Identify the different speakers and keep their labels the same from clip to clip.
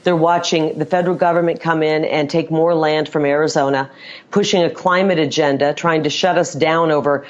Speaker 1: They're watching the federal government come in and take more land from Arizona, pushing a climate agenda, trying to shut us down over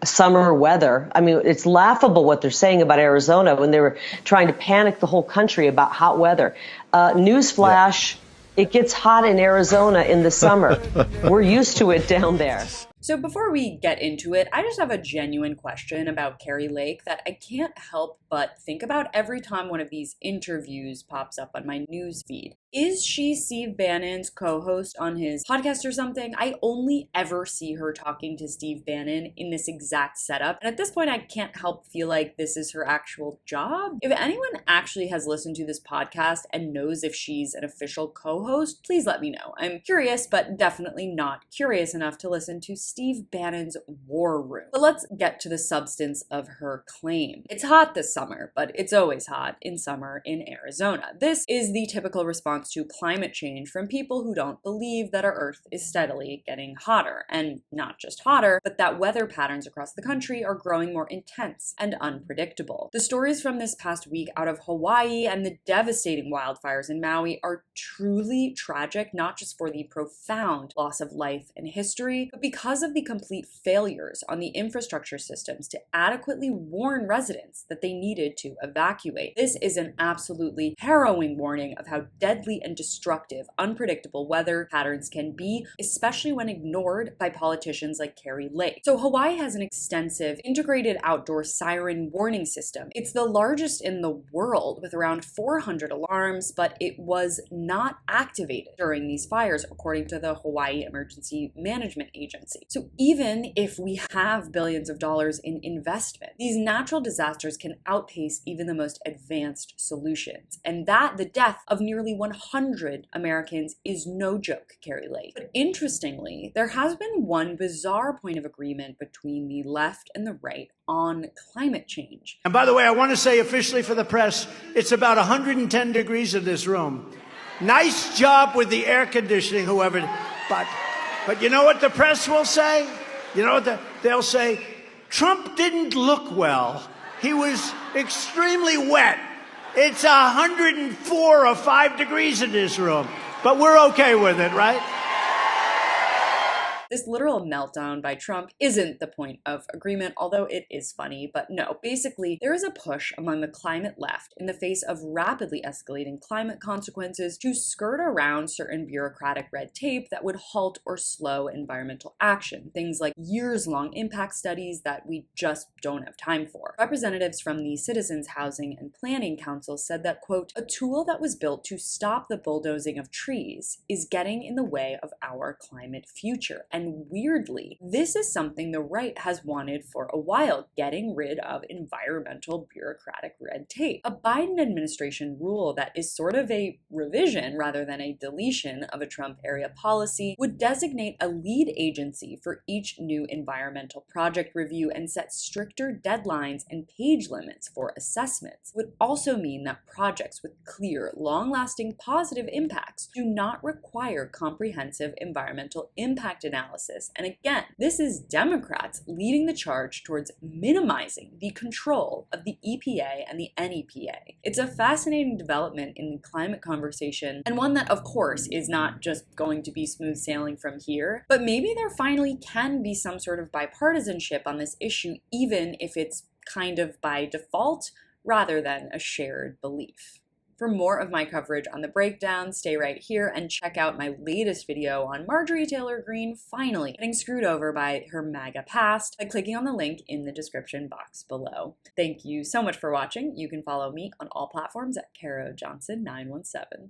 Speaker 1: summer weather. I mean, it's laughable what they're saying about Arizona when they were trying to panic the whole country about hot weather. Newsflash, it gets hot in Arizona in the summer. We're used to it down there.
Speaker 2: So before we get into it, I just have a genuine question about Kari Lake that I can't help but think about every time one of these interviews pops up on my news feed. Is she Steve Bannon's co-host on his podcast or something? I only ever see her talking to Steve Bannon in this exact setup. And at this point, I can't help feel like this is her actual job. If anyone actually has listened to this podcast and knows if she's an official co-host, please let me know. I'm curious, but definitely not curious enough to listen to Steve Bannon's War Room. But let's get to the substance of her claim. It's hot this summer, but it's always hot in summer in Arizona. This is the typical response to climate change from people who don't believe that our Earth is steadily getting hotter. And not just hotter, but that weather patterns across the country are growing more intense and unpredictable. The stories from this past week out of Hawaii and the devastating wildfires in Maui are truly tragic, not just for the profound loss of life and history, but because of the complete failures on the infrastructure systems to adequately warn residents that they needed to evacuate. This is an absolutely harrowing warning of how deadly and destructive, unpredictable weather patterns can be, especially when ignored by politicians like Kari Lake. So Hawaii has an extensive integrated outdoor siren warning system. It's the largest in the world with around 400 alarms, but it was not activated during these fires, according to the Hawaii Emergency Management Agency. So even if we have billions of dollars in investment, these natural disasters can outpace even the most advanced solutions. And that the death of nearly 100 Americans is no joke, Kari Lake. But interestingly, there has been one bizarre point of agreement between the left and the right on climate change.
Speaker 3: And by the way, I want to say officially for the press, it's about 110 degrees in this room. Nice job with the air conditioning, whoever, but you know what the press will say? You know what they'll say? Trump didn't look well. He was extremely wet. It's 104 or 5 degrees in this room, but we're okay with it, right?
Speaker 2: This literal meltdown by Trump isn't the point of agreement, although it is funny, but no. Basically, there is a push among the climate left in the face of rapidly escalating climate consequences to skirt around certain bureaucratic red tape that would halt or slow environmental action. Things like years-long impact studies that we just don't have time for. Representatives from the Citizens Housing and Planning Council said that, quote, a tool that was built to stop the bulldozing of trees is getting in the way of our climate future. And weirdly, this is something the right has wanted for a while, getting rid of environmental bureaucratic red tape. A Biden administration rule that is sort of a revision rather than a deletion of a Trump-era policy would designate a lead agency for each new environmental project review and set stricter deadlines and page limits for assessments. It would also mean that projects with clear, long-lasting positive impacts do not require comprehensive environmental impact analysis. And again, this is Democrats leading the charge towards minimizing the control of the EPA and the NEPA. It's a fascinating development in the climate conversation, and one that, of course, is not just going to be smooth sailing from here, but maybe there finally can be some sort of bipartisanship on this issue, even if it's kind of by default rather than a shared belief. For more of my coverage on the breakdown, stay right here and check out my latest video on Marjorie Taylor Greene finally getting screwed over by her MAGA past by clicking on the link in the description box below. Thank you so much for watching. You can follow me on all platforms at Caro Johnson 917.